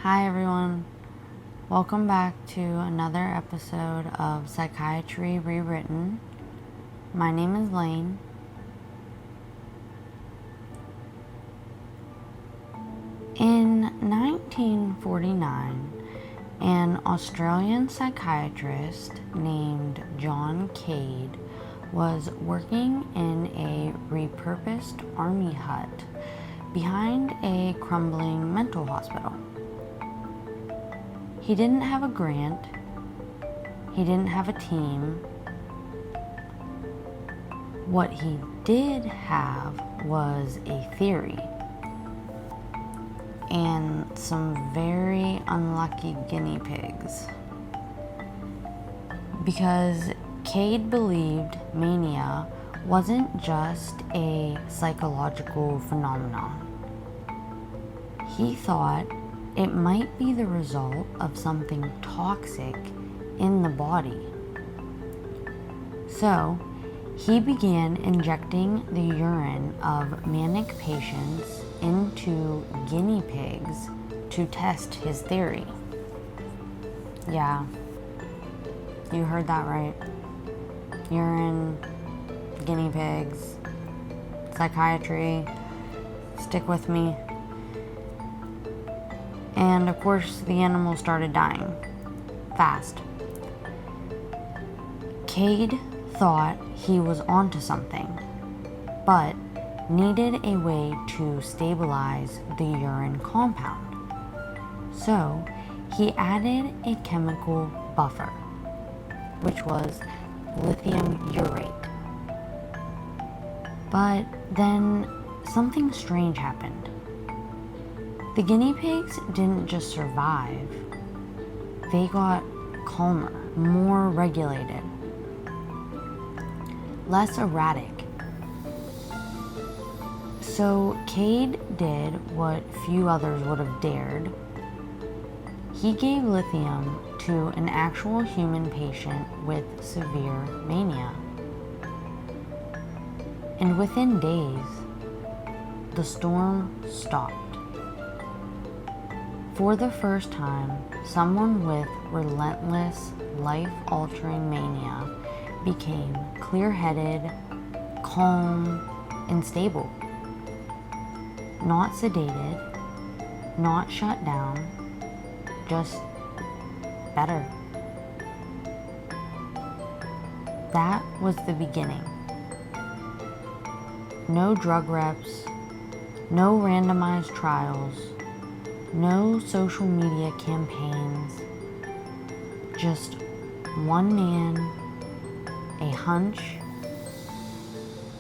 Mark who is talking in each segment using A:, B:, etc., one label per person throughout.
A: Hi everyone, welcome back to another episode of Psychiatry Rewritten. My name is Lane. In 1949, an Australian psychiatrist named John Cade was working in a repurposed army hut behind a crumbling mental hospital. He didn't have a grant. He didn't have a team. What he did have was a theory and some very unlucky guinea pigs. Because Cade believed mania wasn't just a psychological phenomenon. He thought it might be the result of something toxic in the body. So, he began injecting the urine of manic patients into guinea pigs to test his theory. Yeah, you heard that right. Urine, guinea pigs, psychiatry, stick with me. And of course, the animals started dying fast. Cade thought he was onto something, but needed a way to stabilize the urine compound. So he added a chemical buffer, which was lithium urate. But then something strange happened. The guinea pigs didn't just survive, they got calmer, more regulated, less erratic. So Cade did what few others would have dared. He gave lithium to an actual human patient with severe mania. And within days, the storm stopped. For the first time, someone with relentless, life-altering mania became clear-headed, calm, and stable. Not sedated, not shut down, just better. That was the beginning. No drug reps, no randomized trials, no social media campaigns, just one man, a hunch,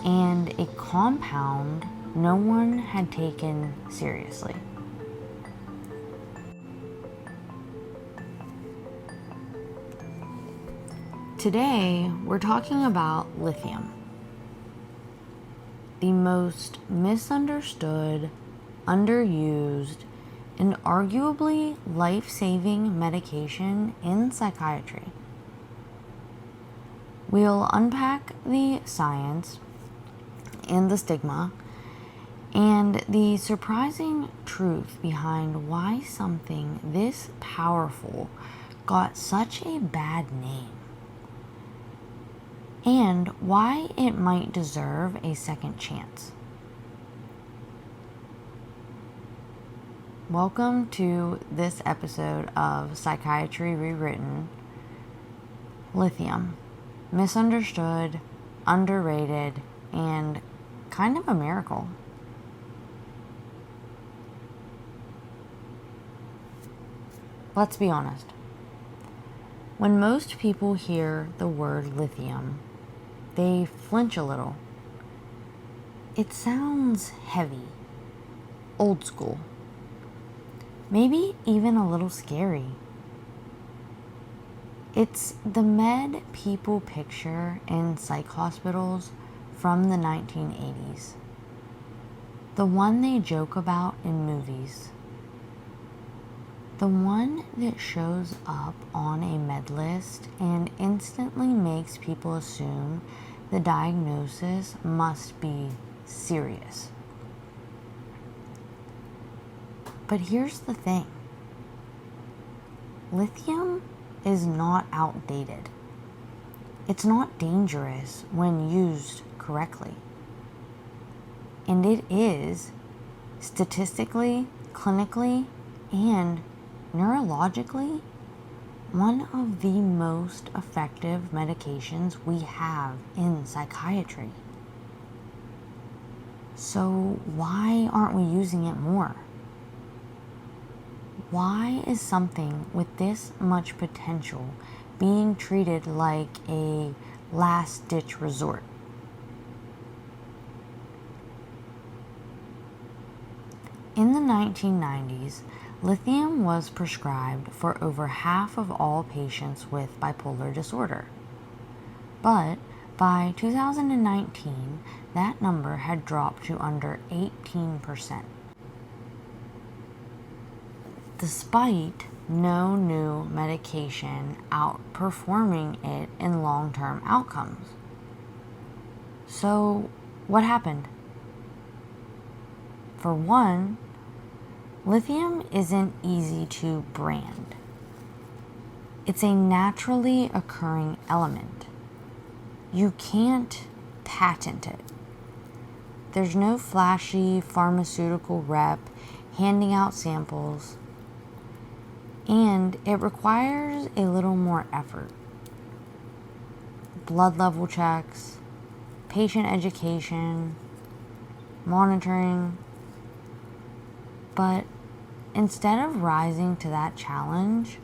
A: and a compound no one had taken seriously. Today, we're talking about lithium, the most misunderstood, underused, and arguably life-saving medication in psychiatry. We'll unpack the science and the stigma and the surprising truth behind why something this powerful got such a bad name, and why it might deserve a second chance. Welcome to this episode of Psychiatry Rewritten. Lithium. Misunderstood, underrated, and kind of a miracle. Let's be honest. When most people hear the word lithium, they flinch a little. It sounds heavy, old school. Maybe even a little scary. It's the med people picture in psych hospitals from the 1980s. The one they joke about in movies. The one that shows up on a med list and instantly makes people assume the diagnosis must be serious. But here's the thing. lithium is not outdated. It's not dangerous when used correctly. And it is statistically, clinically, and neurologically one of the most effective medications we have in psychiatry. So why aren't we using it more? Why is something with this much potential being treated like a last-ditch resort? In the 1990s, lithium was prescribed for over half of all patients with bipolar disorder. But by 2019, that number had dropped to under 18%. Despite no new medication outperforming it in long-term outcomes. So, what happened? For one, lithium isn't easy to brand. It's a naturally occurring element. You can't patent it. There's no flashy pharmaceutical rep handing out samples, and it requires a little more effort. Blood level checks, patient education, monitoring. But instead of rising to that challenge,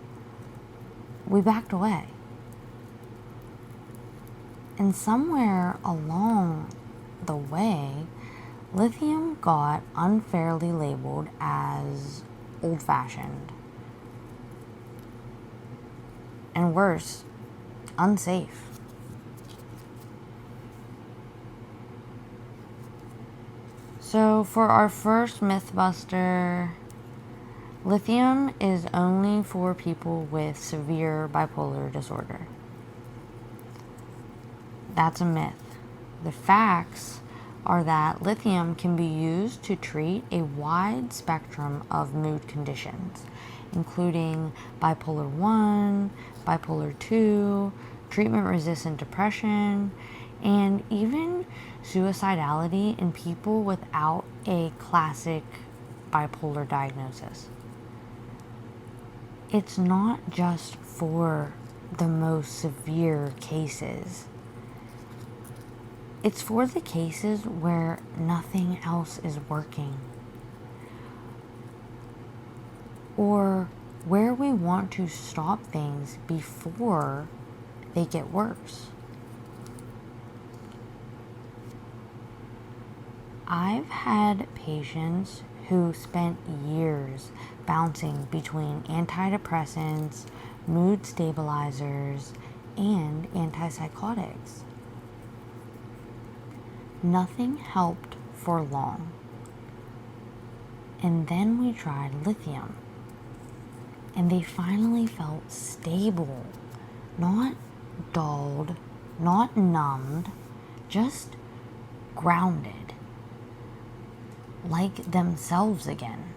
A: we backed away. And somewhere along the way, lithium got unfairly labeled as old-fashioned. And worse, unsafe. So for our first Mythbuster, lithium is only for people with severe bipolar disorder. That's a myth. The facts are that lithium can be used to treat a wide spectrum of mood conditions, including bipolar 1, bipolar 2, treatment-resistant depression, and even suicidality in people without a classic bipolar diagnosis. It's not just for the most severe cases. It's for the cases where nothing else is working, or where we want to stop things before they get worse. I've had patients who spent years bouncing between antidepressants, mood stabilizers, and antipsychotics. Nothing helped for long. And then we tried lithium, and they finally felt stable, not dulled, not numbed, just grounded, like themselves again.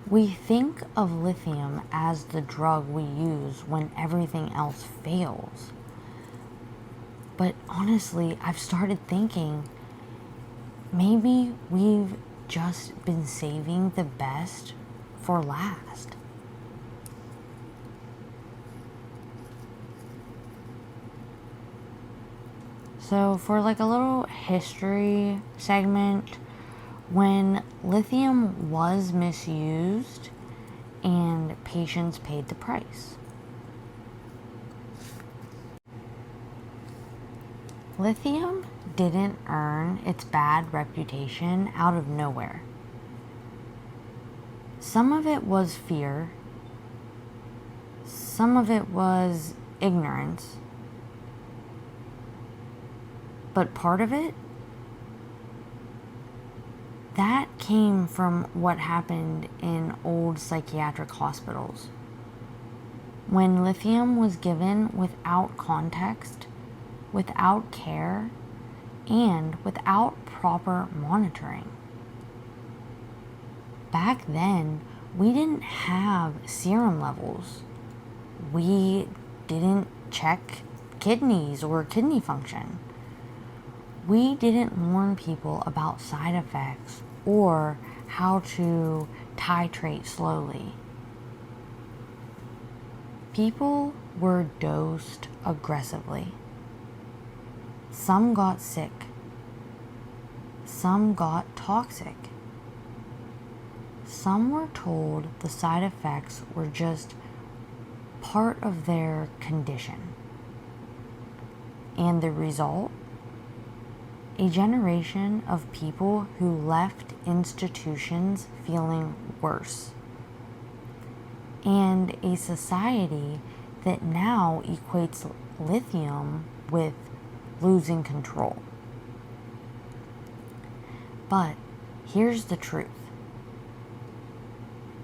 A: We think of lithium as the drug we use when everything else fails. But honestly, I've started thinking maybe we've just been saving the best for last. So for like a little history segment, when lithium was misused and patients paid the price. Lithium didn't earn its bad reputation out of nowhere. Some of it was fear, some of it was ignorance, but part of it, that came from what happened in old psychiatric hospitals. When lithium was given without context, without care, and without proper monitoring. Back then, we didn't have serum levels. We didn't check kidneys or kidney function. We didn't warn people about side effects or how to titrate slowly. People were dosed aggressively. Some got sick. Some got toxic. Some were told the side effects were just part of their condition. And the result? A generation of people who left institutions feeling worse. And a society that now equates lithium with losing control. But here's the truth.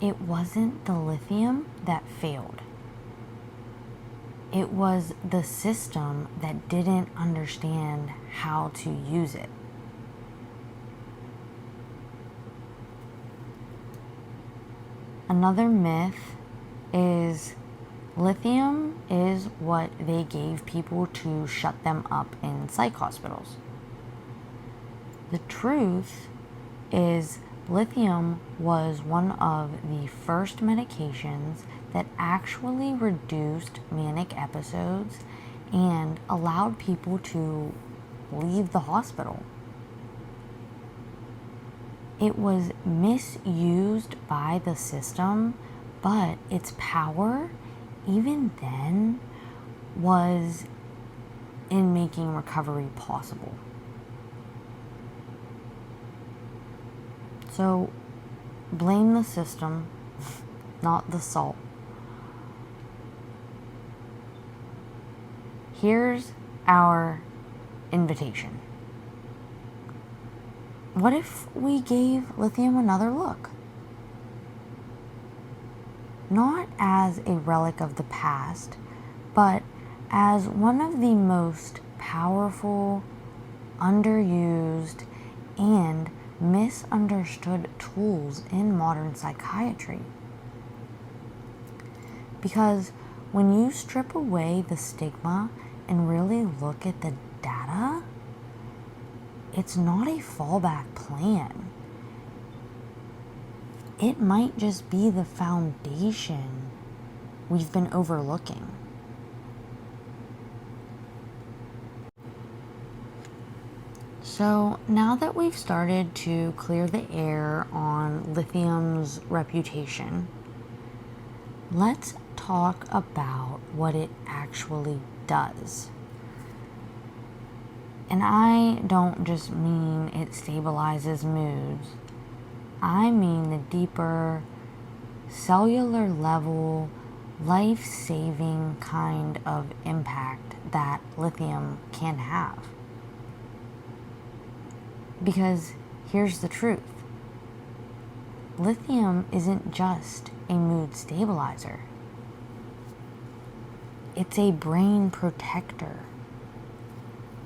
A: It wasn't the lithium that failed. It was the system that didn't understand how to use it. Another myth is lithium is what they gave people to shut them up in psych hospitals. The truth is lithium was one of the first medications that actually reduced manic episodes and allowed people to leave the hospital. It was misused by the system, but its power, even then, was in making recovery possible. So, blame the system, not the salt. Here's our invitation. What if we gave lithium another look? Not as a relic of the past, but as one of the most powerful, underused, and misunderstood tools in modern psychiatry. Because when you strip away the stigma and really look at the data, it's not a fallback plan. It might just be the foundation we've been overlooking. So now that we've started to clear the air on lithium's reputation, let's talk about what it actually does. And I don't just mean it stabilizes moods. I mean the deeper, cellular level, life-saving kind of impact that lithium can have. Because here's the truth. Lithium isn't just a mood stabilizer. It's a brain protector.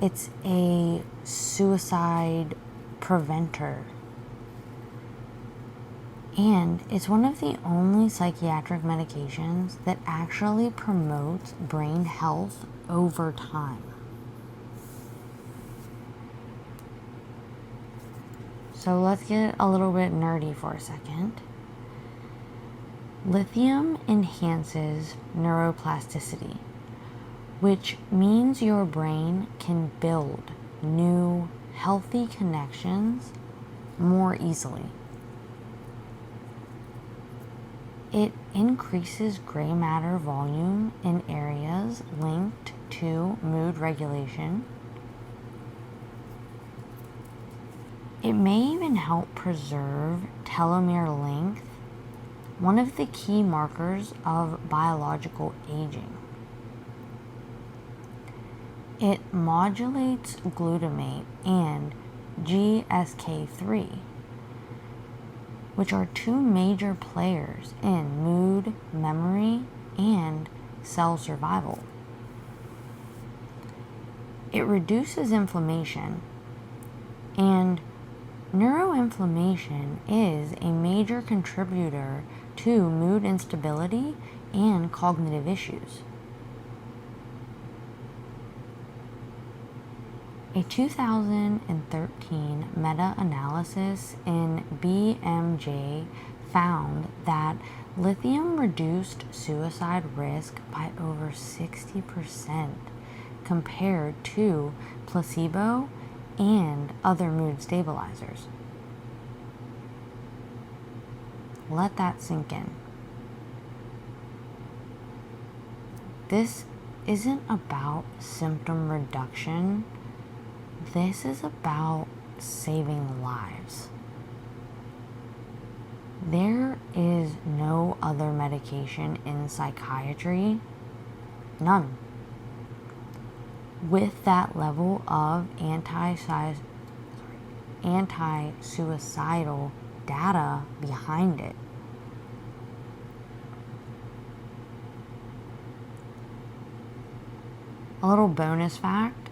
A: It's a suicide preventer. And it's one of the only psychiatric medications that actually promotes brain health over time. So let's get a little bit nerdy for a second. Lithium enhances neuroplasticity, which means your brain can build new, healthy connections more easily. It increases gray matter volume in areas linked to mood regulation. It may even help preserve telomere length, one of the key markers of biological aging. It modulates glutamate and GSK3, which are two major players in mood, memory, and cell survival. It reduces inflammation, and Neuroinflammation is a major contributor to mood instability and cognitive issues. A 2013 meta-analysis in BMJ found that lithium reduced suicide risk by over 60% compared to placebo and other mood stabilizers. Let that sink in. This isn't about symptom reduction. This is about saving lives. There is no other medication in psychiatry, none, with that level of anti-suicidal data behind it. A little bonus fact.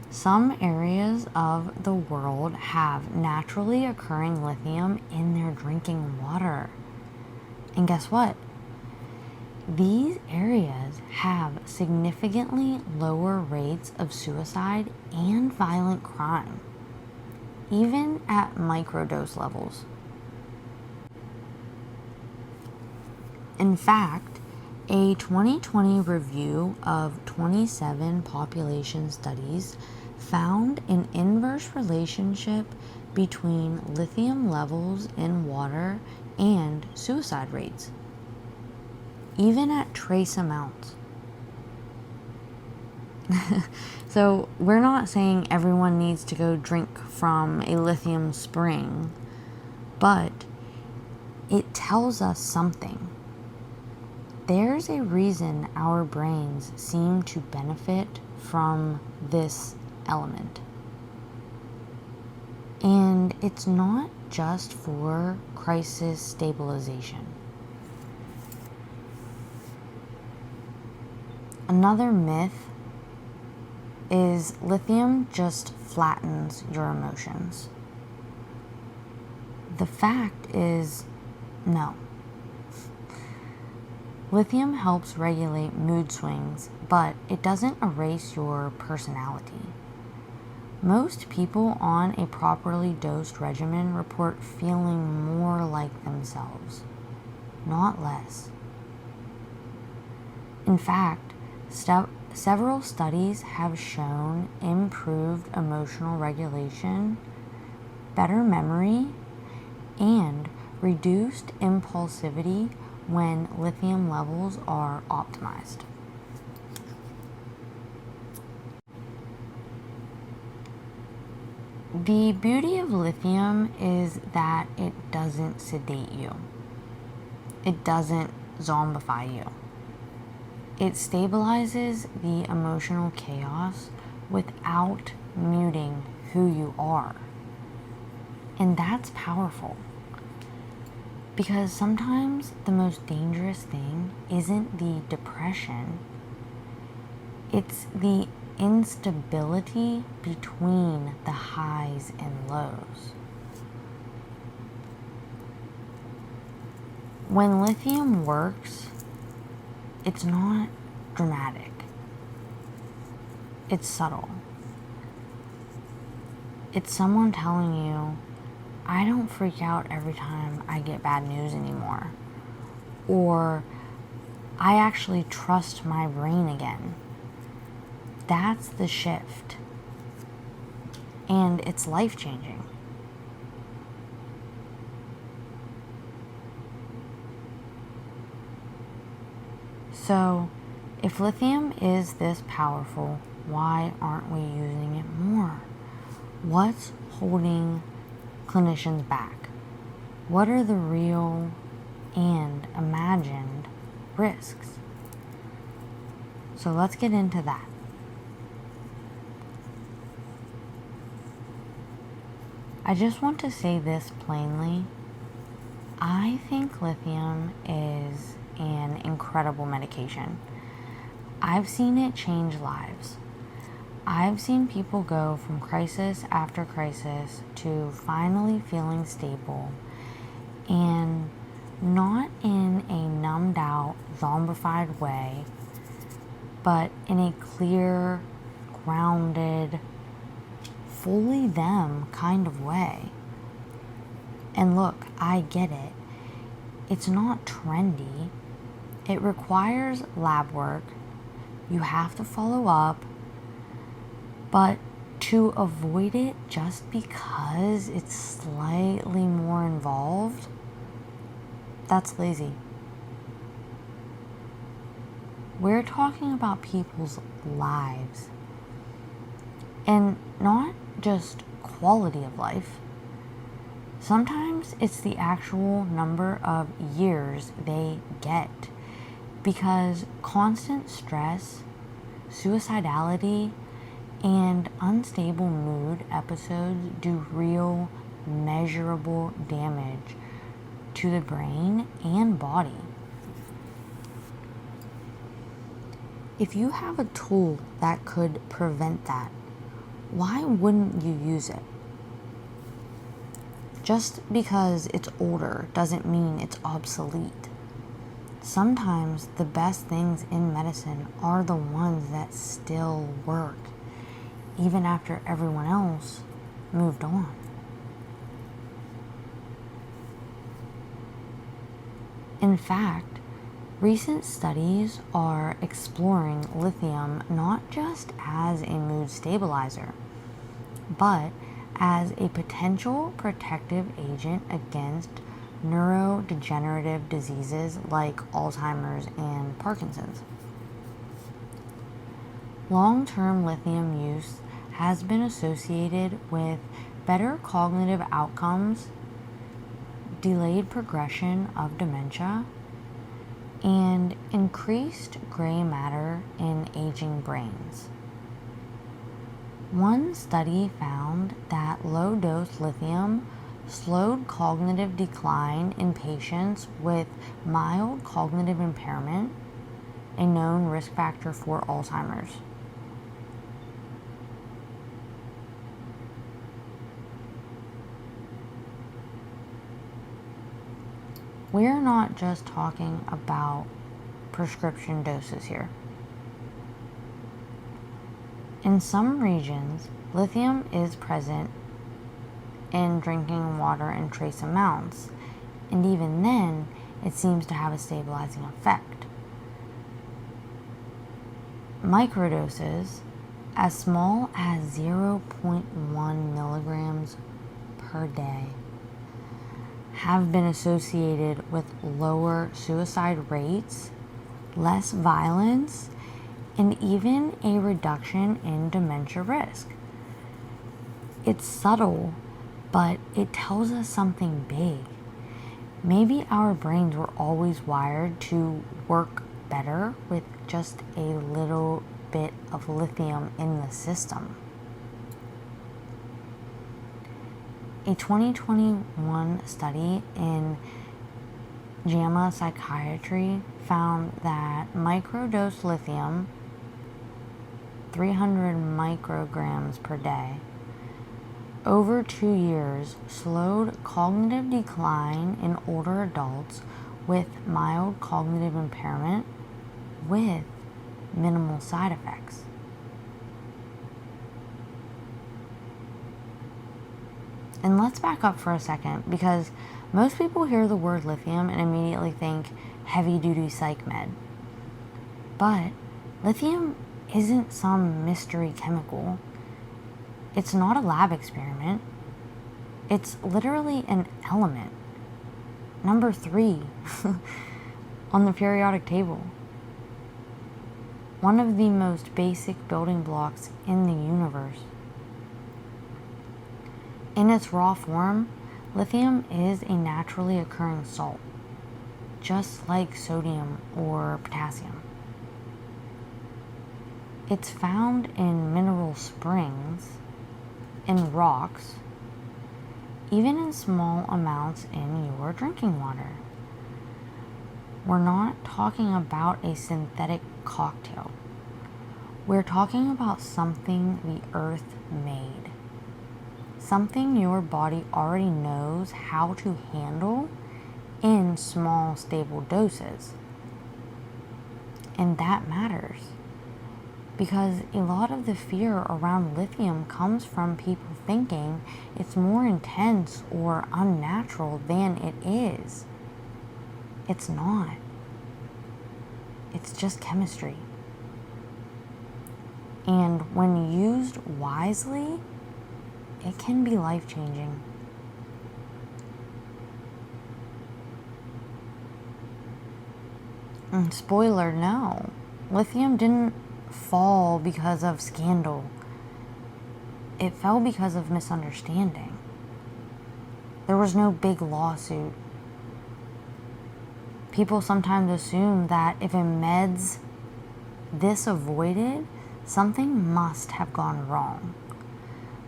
A: Some areas of the world have naturally occurring lithium in their drinking water. And guess what? These areas have significantly lower rates of suicide and violent crime, even at microdose levels. In fact, a 2020 review of 27 population studies found an inverse relationship between lithium levels in water and suicide rates, even at trace amounts. So we're not saying everyone needs to go drink from a lithium spring, but it tells us something. There's a reason our brains seem to benefit from this element. And it's not just for crisis stabilization. Another myth is lithium just flattens your emotions. The fact is, no. Lithium helps regulate mood swings, but it doesn't erase your personality. Most people on a properly dosed regimen report feeling more like themselves, not less. In fact, several studies have shown improved emotional regulation, better memory, and reduced impulsivity when lithium levels are optimized. The beauty of lithium is that it doesn't sedate you. It doesn't zombify you. It stabilizes the emotional chaos without muting who you are. And that's powerful. Because sometimes the most dangerous thing isn't the depression, it's the instability between the highs and lows. When lithium works, it's not dramatic. It's subtle. It's someone telling you, I don't freak out every time I get bad news anymore. Or, I actually trust my brain again. That's the shift. And it's life-changing. So, if lithium is this powerful, why aren't we using it more? What's holding clinicians back? What are the real and imagined risks? So let's get into that. I just want to say this plainly. I think lithium is an incredible medication. I've seen it change lives. I've seen people go from crisis after crisis to finally feeling stable, and not in a numbed out, zombified way, but in a clear, grounded, fully them kind of way. And look, I get it. It's not trendy. It requires lab work. You have to follow up. But to avoid it just because it's slightly more involved, that's lazy. We're talking about people's lives. And not just quality of life. Sometimes it's the actual number of years they get, because constant stress, suicidality, and unstable mood episodes do real, measurable damage to the brain and body. If you have a tool that could prevent that, why wouldn't you use it? Just because it's older doesn't mean it's obsolete. Sometimes the best things in medicine are the ones that still work, even after everyone else moved on. In fact, recent studies are exploring lithium not just as a mood stabilizer, but as a potential protective agent against neurodegenerative diseases like Alzheimer's and Parkinson's. Long-term lithium use has been associated with better cognitive outcomes, delayed progression of dementia, and increased gray matter in aging brains. One study found that low-dose lithium slowed cognitive decline in patients with mild cognitive impairment, a known risk factor for Alzheimer's. We're not just talking about prescription doses here. In some regions, lithium is present in drinking water in trace amounts, and even then, it seems to have a stabilizing effect. Microdoses, as small as 0.1 milligrams per day, have been associated with lower suicide rates, less violence, and even a reduction in dementia risk. It's subtle, but it tells us something big. Maybe our brains were always wired to work better with just a little bit of lithium in the system. A 2021 study in JAMA Psychiatry found that microdose lithium, 300 micrograms per day, over 2 years slowed cognitive decline in older adults with mild cognitive impairment with minimal side effects. And let's back up for a second, because most people hear the word lithium and immediately think heavy-duty psych med. But lithium isn't some mystery chemical. It's not a lab experiment. It's literally an element. Number 3 on the periodic table. One of the most basic building blocks in the universe. In its raw form, lithium is a naturally occurring salt, just like sodium or potassium. It's found in mineral springs, in rocks, even in small amounts in your drinking water. We're not talking about a synthetic cocktail. We're talking about something the earth made. Something your body already knows how to handle in small, stable doses. And that matters. Because a lot of the fear around lithium comes from people thinking it's more intense or unnatural than it is. It's not. It's just chemistry. And when used wisely, it can be life-changing. And spoiler, no. Lithium didn't fall because of scandal. It fell because of misunderstanding. There was no big lawsuit. People sometimes assume that if a med's this avoided, something must have gone wrong.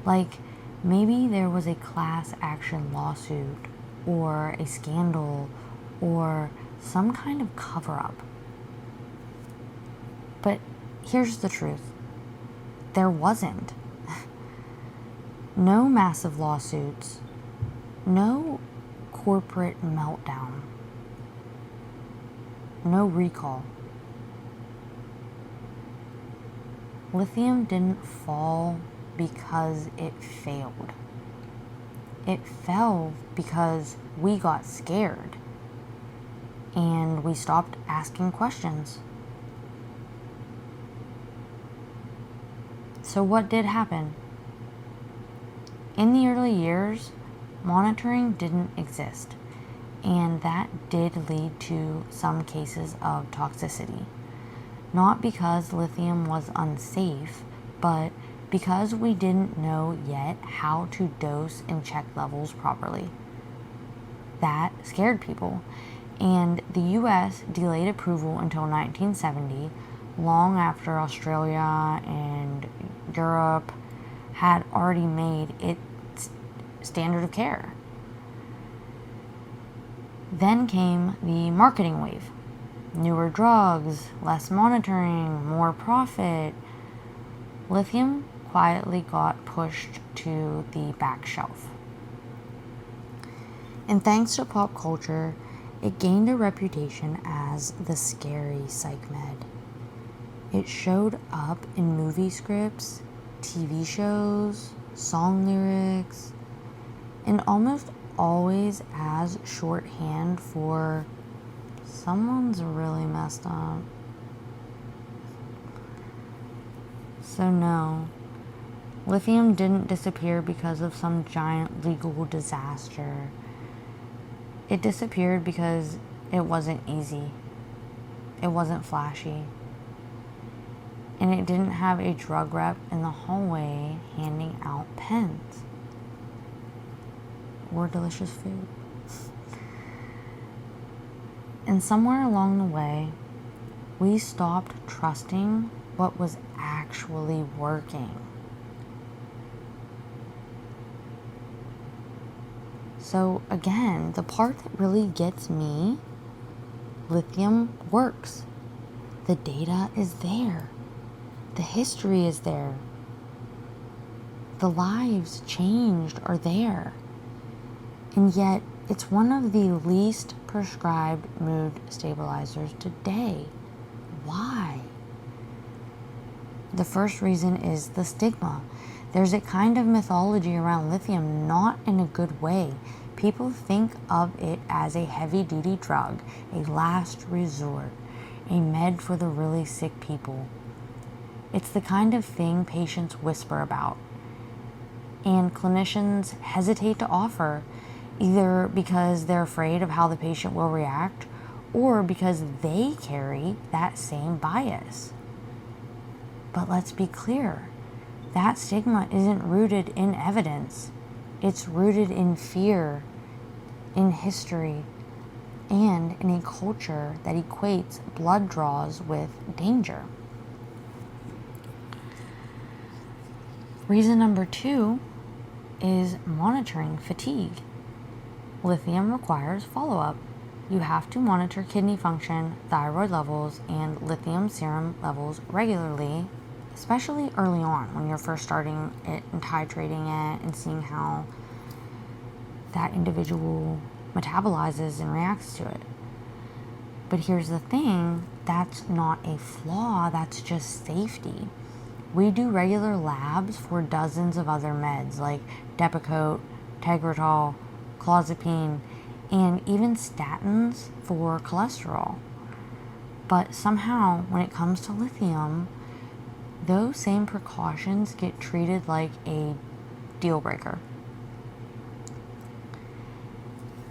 A: Like, maybe there was a class action lawsuit, or a scandal, or some kind of cover-up. But here's the truth. There wasn't. No massive lawsuits. No corporate meltdown. No recall. Lithium didn't fall because it failed. It fell because we got scared and we stopped asking questions. So what did happen? In the early years, monitoring didn't exist, and that did lead to some cases of toxicity. Not because lithium was unsafe, but because we didn't know yet how to dose and check levels properly. That scared people, and the US delayed approval until 1970, long after Australia and Europe had already made its standard of care. Then came the marketing wave. Newer drugs, less monitoring, more profit. Lithium quietly got pushed to the back shelf. And thanks to pop culture, it gained a reputation as the scary psych med. It showed up in movie scripts, TV shows, song lyrics, and almost always as shorthand for someone's really messed up. So no, lithium didn't disappear because of some giant legal disaster. It disappeared because it wasn't easy. It wasn't flashy. And it didn't have a drug rep in the hallway handing out pens or delicious food. And somewhere along the way, we stopped trusting what was actually working. So again, the part that really gets me, lithium works. The data is there. The history is there. The lives changed are there. And yet, it's one of the least prescribed mood stabilizers today. Why? The first reason is the stigma. There's a kind of mythology around lithium, not in a good way. People think of it as a heavy-duty drug, a last resort, a med for the really sick people. It's the kind of thing patients whisper about, and clinicians hesitate to offer, either because they're afraid of how the patient will react, or because they carry that same bias. But let's be clear, that stigma isn't rooted in evidence. It's rooted in fear, in history, and in a culture that equates blood draws with danger. Reason number 2 is monitoring fatigue. Lithium requires follow-up. You have to monitor kidney function, thyroid levels, and lithium serum levels regularly, especially early on when you're first starting it and titrating it and seeing how that individual metabolizes and reacts to it. But here's the thing, that's not a flaw, that's just safety. We do regular labs for dozens of other meds like Depakote, Tegretol, clozapine, and even statins for cholesterol. But somehow, when it comes to lithium, those same precautions get treated like a deal breaker.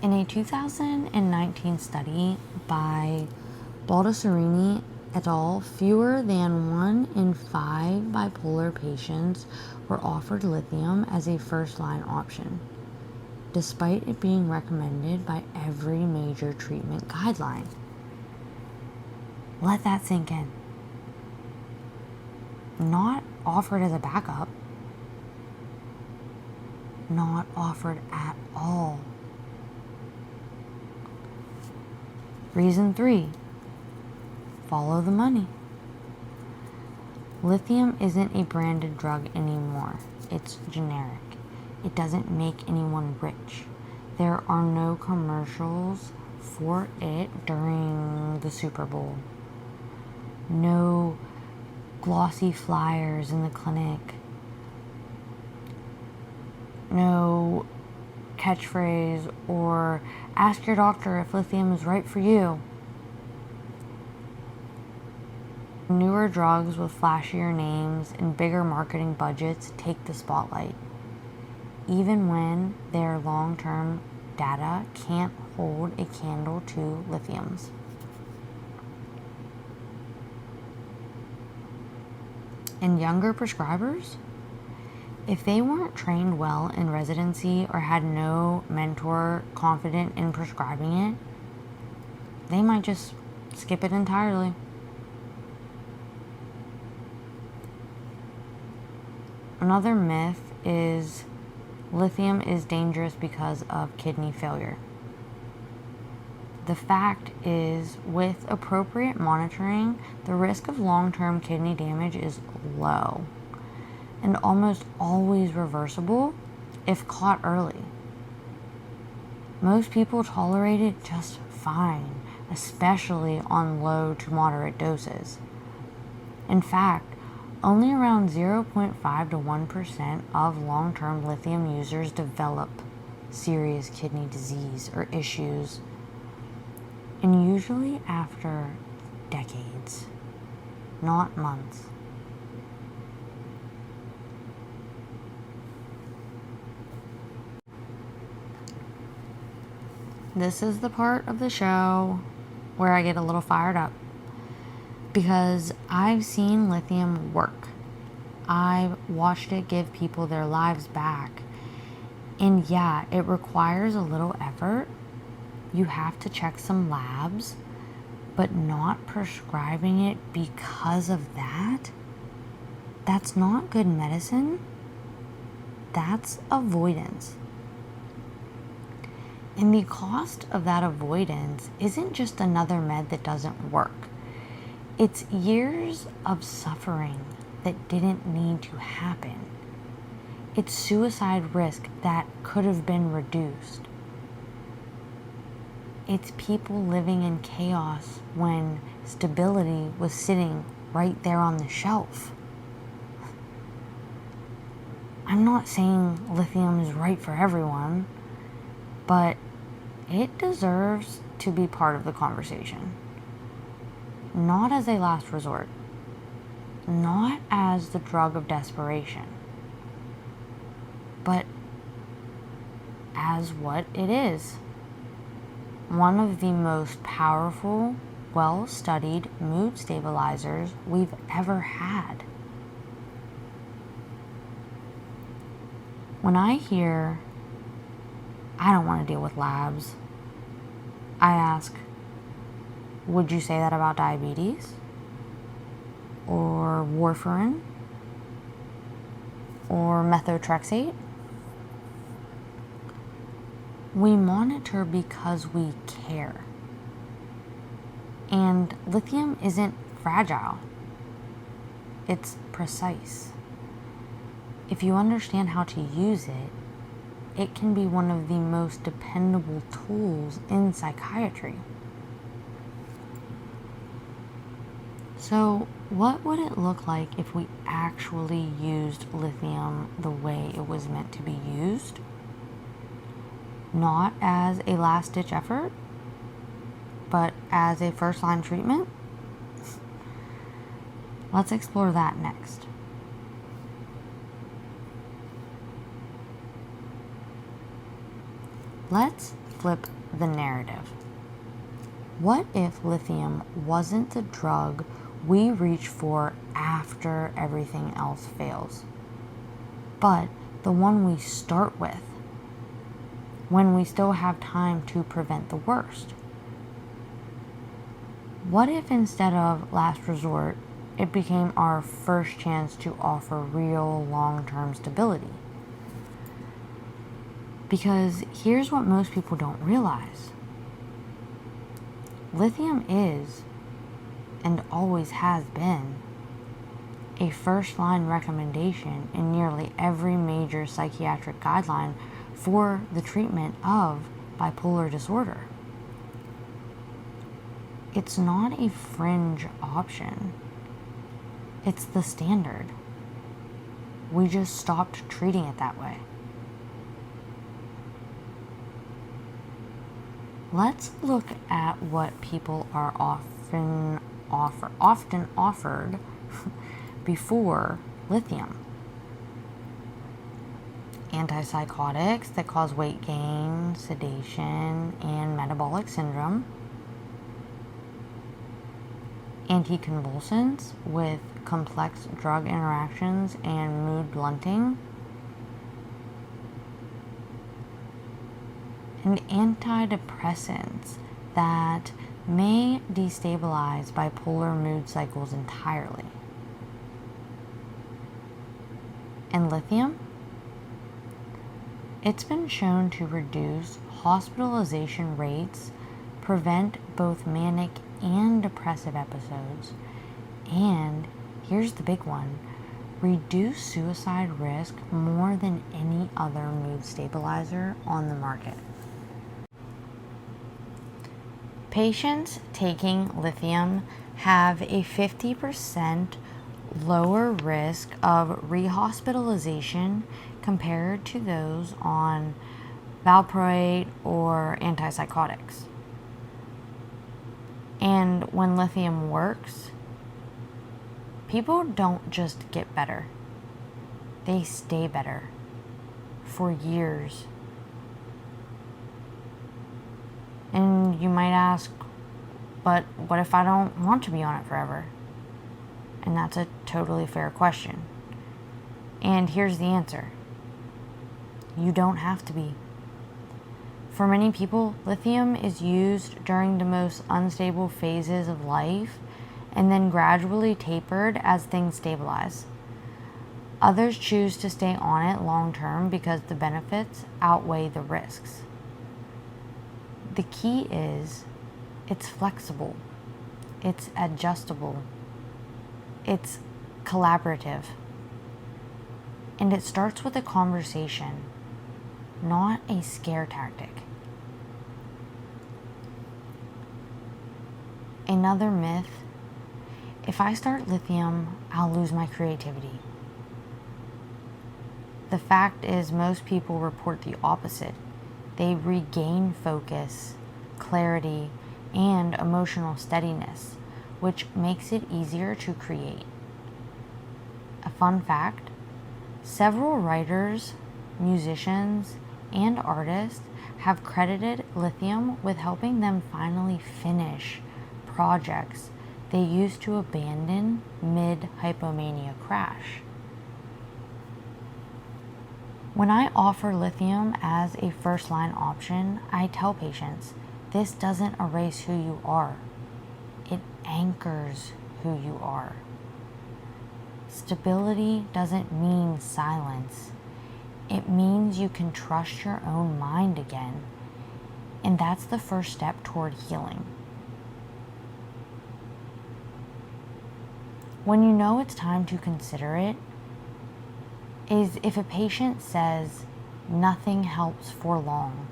A: In a 2019 study by Baldessarini et al., fewer than 1 in 5 bipolar patients were offered lithium as a first-line option, despite it being recommended by every major treatment guideline. Let that sink in. Not offered as a backup. Not offered at all. Reason 3, follow the money. Lithium isn't a branded drug anymore. It's generic. It doesn't make anyone rich. There are no commercials for it during the Super Bowl. No glossy flyers in the clinic. No catchphrase or ask your doctor if lithium is right for you. Newer drugs with flashier names and bigger marketing budgets take the spotlight, even when their long-term data can't hold a candle to lithium's. And younger prescribers, if they weren't trained well in residency or had no mentor confident in prescribing it, they might just skip it entirely. Another myth is lithium is dangerous because of kidney failure. The fact is, with appropriate monitoring, the risk of long-term kidney damage is low and almost always reversible if caught early. Most people tolerate it just fine, especially on low to moderate doses. In fact, only around 0.5 to 1% of long-term lithium users develop serious kidney disease or issues, and usually after decades, not months. This is the part of the show where I get a little fired up, because I've seen lithium work. I've watched it give people their lives back. And yeah, it requires a little effort. You have to check some labs, but not prescribing it because of that, that's not good medicine. That's avoidance. And the cost of that avoidance isn't just another med that doesn't work. It's years of suffering that didn't need to happen. It's suicide risk that could have been reduced. It's people living in chaos when stability was sitting right there on the shelf. I'm not saying lithium is right for everyone, but it deserves to be part of the conversation. Not as a last resort, not as the drug of desperation, but as what it is. One of the most powerful, well-studied mood stabilizers we've ever had. When I hear, I don't want to deal with labs, I ask, would you say that about diabetes? Or warfarin? Or methotrexate? We monitor because we care. And lithium isn't fragile. It's precise. If you understand how to use it, it can be one of the most dependable tools in psychiatry. So, what would it look like if we actually used lithium the way it was meant to be used? Not as a last-ditch effort, but as a first-line treatment? Let's explore that next. Let's flip the narrative. What if lithium wasn't the drug we reach for after everything else fails, but the one we start with when we still have time to prevent the worst? What if instead of last resort, it became our first chance to offer real long-term stability? Because here's what most people don't realize. Lithium is, and always has been, a first-line recommendation in nearly every major psychiatric guideline for the treatment of bipolar disorder. It's not a fringe option. It's the standard. We just stopped treating it that way. Let's look at what people are often offered before lithium. Antipsychotics that cause weight gain, sedation, and metabolic syndrome. Anticonvulsants with complex drug interactions and mood blunting. And antidepressants that may destabilize bipolar mood cycles entirely. And lithium? It's been shown to reduce hospitalization rates, prevent both manic and depressive episodes, and here's the big one, reduce suicide risk more than any other mood stabilizer on the market. Patients taking lithium have a 50% lower risk of rehospitalization compared to those on valproate or antipsychotics. And when lithium works, people don't just get better. They stay better for years. And you might ask, but what if I don't want to be on it forever? And that's a totally fair question. And here's the answer. You don't have to be. For many people, lithium is used during the most unstable phases of life and then gradually tapered as things stabilize. Others choose to stay on it long term because the benefits outweigh the risks. The key is it's flexible, it's adjustable, it's collaborative, and it starts with a conversation, not a scare tactic. Another myth: if I start lithium, I'll lose my creativity. The fact is, most people report the opposite. They regain focus, clarity, and emotional steadiness, which makes it easier to create. A fun fact: several writers, musicians, and artists have credited lithium with helping them finally finish projects they used to abandon mid-hypomania crash. When I offer lithium as a first-line option, I tell patients, this doesn't erase who you are. It anchors who you are. Stability doesn't mean silence. It means you can trust your own mind again. And that's the first step toward healing. When you know it's time to consider it is if a patient says, "Nothing helps for long.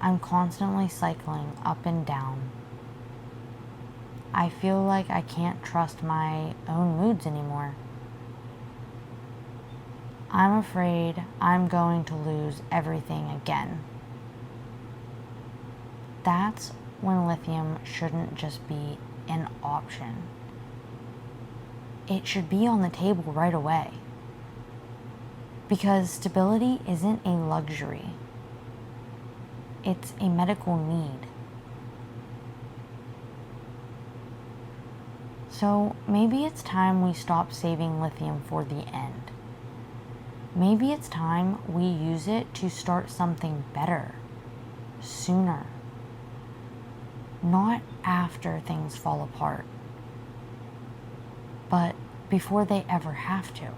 A: I'm constantly cycling up and down. I feel like I can't trust my own moods anymore. I'm afraid I'm going to lose everything again." That's when lithium shouldn't just be an option. It should be on the table right away. Because stability isn't a luxury. It's a medical need. So maybe it's time we stop saving lithium for the end. Maybe it's time we use it to start something better, sooner. Not after things fall apart, but before they ever have to.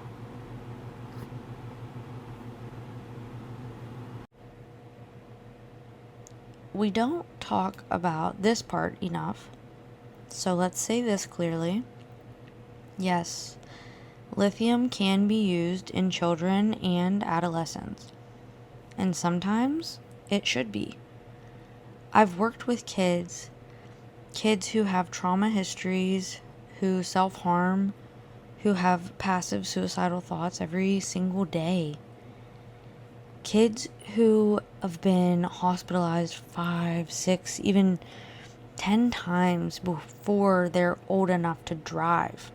A: We don't talk about this part enough, so let's say this clearly. Yes, lithium can be used in children and adolescents, and sometimes it should be. I've worked with kids who have trauma histories, who self-harm, who have passive suicidal thoughts every single day. Kids who have been hospitalized 5, 6, even 10 times before they're old enough to drive.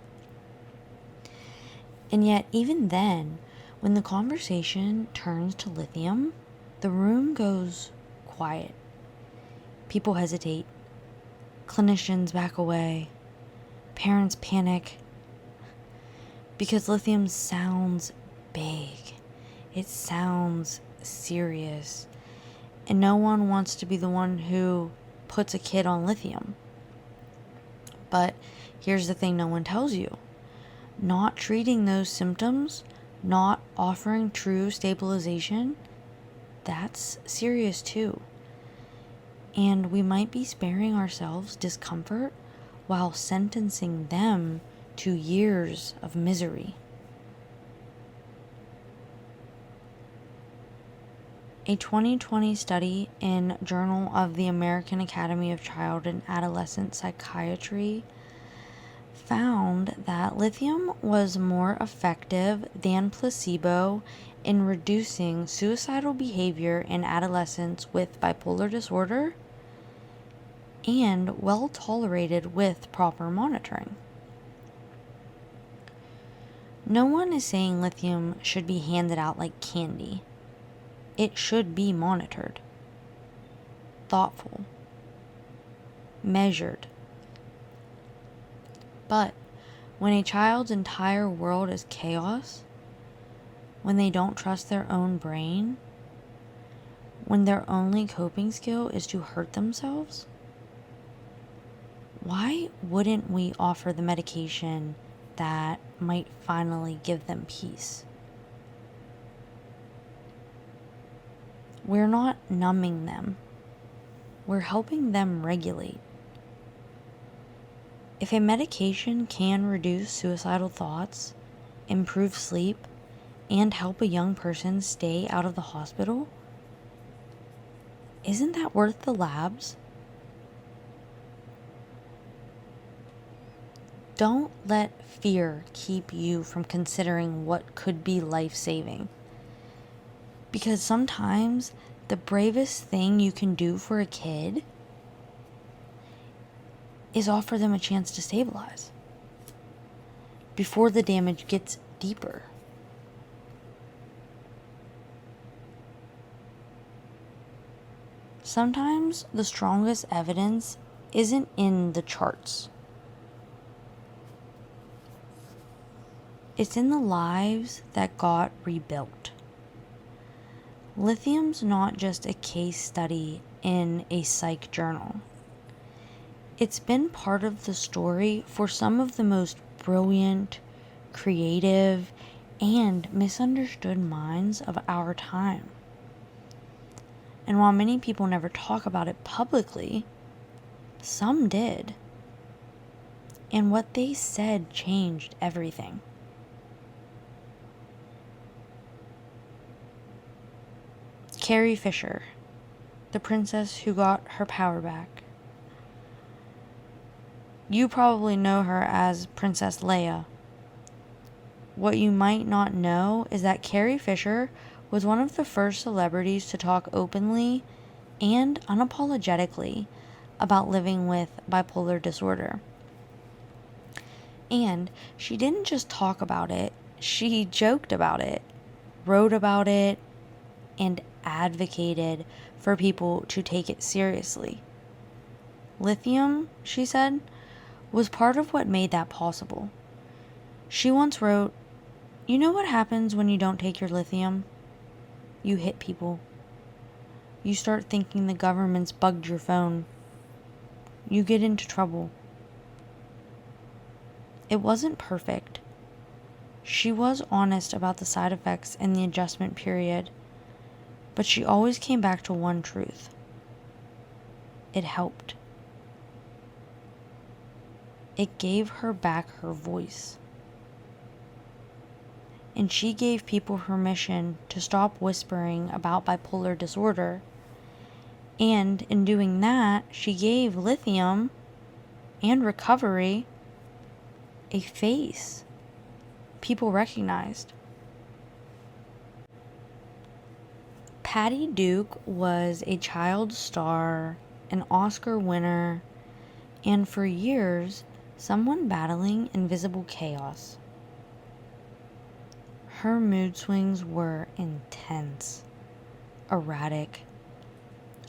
A: And yet, even then, when the conversation turns to lithium, the room goes quiet. People hesitate. Clinicians back away. Parents panic. Because lithium sounds big. It sounds serious. And no one wants to be the one who puts a kid on lithium. But here's the thing no one tells you. Not treating those symptoms, not offering true stabilization, that's serious too. And we might be sparing ourselves discomfort while sentencing them to years of misery. A 2020 study in Journal of the American Academy of Child and Adolescent Psychiatry found that lithium was more effective than placebo in reducing suicidal behavior in adolescents with bipolar disorder and well tolerated with proper monitoring. No one is saying lithium should be handed out like candy. It should be monitored, thoughtful, measured. But when a child's entire world is chaos, when they don't trust their own brain, when their only coping skill is to hurt themselves, why wouldn't we offer the medication that might finally give them peace? We're not numbing them. We're helping them regulate. If a medication can reduce suicidal thoughts, improve sleep, and help a young person stay out of the hospital, isn't that worth the labs? Don't let fear keep you from considering what could be life-saving. Because sometimes the bravest thing you can do for a kid is offer them a chance to stabilize before the damage gets deeper. Sometimes the strongest evidence isn't in the charts. It's in the lives that got rebuilt. Lithium's not just a case study in a psych journal. It's been part of the story for some of the most brilliant, creative, and misunderstood minds of our time. And while many people never talk about it publicly, some did. And what they said changed everything. Carrie Fisher, the princess who got her power back. You probably know her as Princess Leia. What you might not know is that Carrie Fisher was one of the first celebrities to talk openly and unapologetically about living with bipolar disorder. And she didn't just talk about it, she joked about it, wrote about it, and advocated for people to take it seriously. Lithium, she said, was part of what made that possible. She once wrote, "You know what happens when you don't take your lithium? You hit people. You start thinking the government's bugged your phone. You get into trouble." It wasn't perfect. She was honest about the side effects and the adjustment period, but she always came back to one truth. It helped. It gave her back her voice. And she gave people permission to stop whispering about bipolar disorder. And in doing that, she gave lithium and recovery a face people recognized. Patty Duke was a child star, an Oscar winner, and for years, someone battling invisible chaos. Her mood swings were intense, erratic,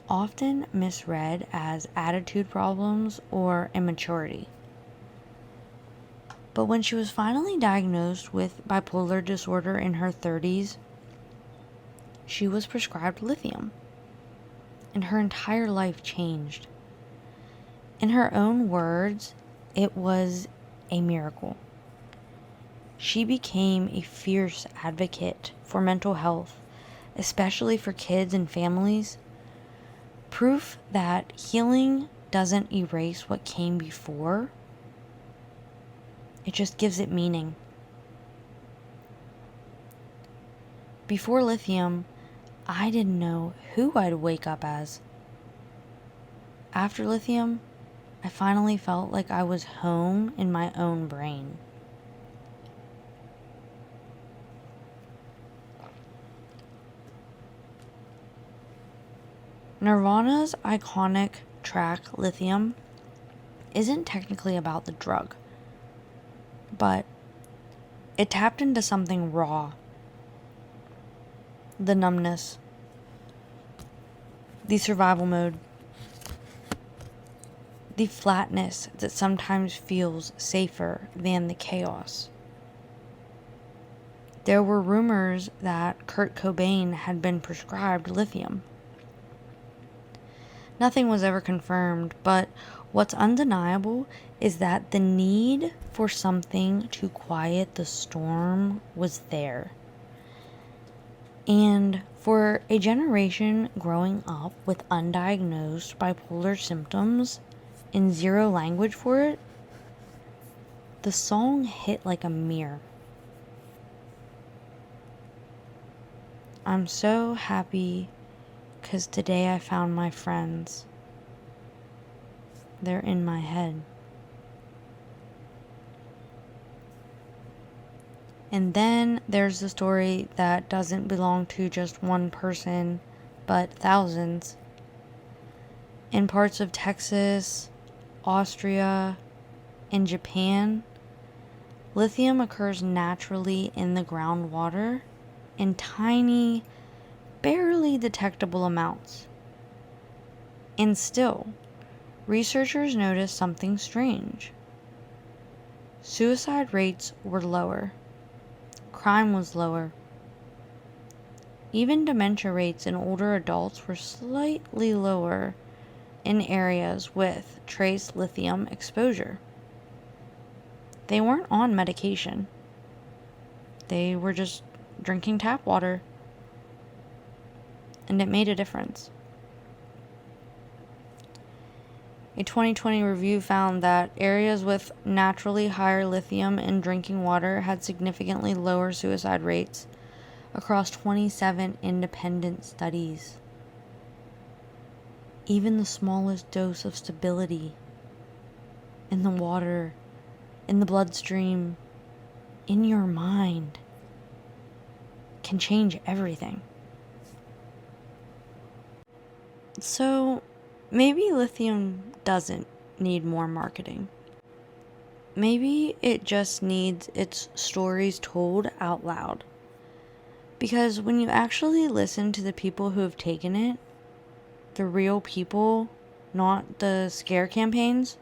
A: often misread as attitude problems or immaturity. But when she was finally diagnosed with bipolar disorder in her 30s, she was prescribed lithium, and her entire life changed. In her own words, it was a miracle. She became a fierce advocate for mental health, especially for kids and families. Proof that healing doesn't erase what came before, it just gives it meaning. Before lithium, I didn't know who I'd wake up as. After lithium, I finally felt like I was home in my own brain. Nirvana's iconic track, Lithium, isn't technically about the drug, but it tapped into something raw. The numbness, the survival mode, the flatness that sometimes feels safer than the chaos. There were rumors that Kurt Cobain had been prescribed lithium. Nothing was ever confirmed, but what's undeniable is that the need for something to quiet the storm was there. And for a generation growing up with undiagnosed bipolar symptoms and zero language for it, the song hit like a mirror. I'm so happy because today I found my friends. They're in my head. And then there's the story that doesn't belong to just one person, but thousands. In parts of Texas, Austria, and Japan, lithium occurs naturally in the groundwater in tiny, barely detectable amounts. And still, researchers noticed something strange. Suicide rates were lower. Crime was lower. Even dementia rates in older adults were slightly lower in areas with trace lithium exposure. They weren't on medication. They were just drinking tap water. And it made a difference. A 2020 review found that areas with naturally higher lithium in drinking water had significantly lower suicide rates across 27 independent studies. Even the smallest dose of stability in the water, in the bloodstream, in your mind can change everything. So, maybe lithium doesn't need more marketing. Maybe it just needs its stories told out loud. Because when you actually listen to the people who have taken it, the real people, not the scare campaigns,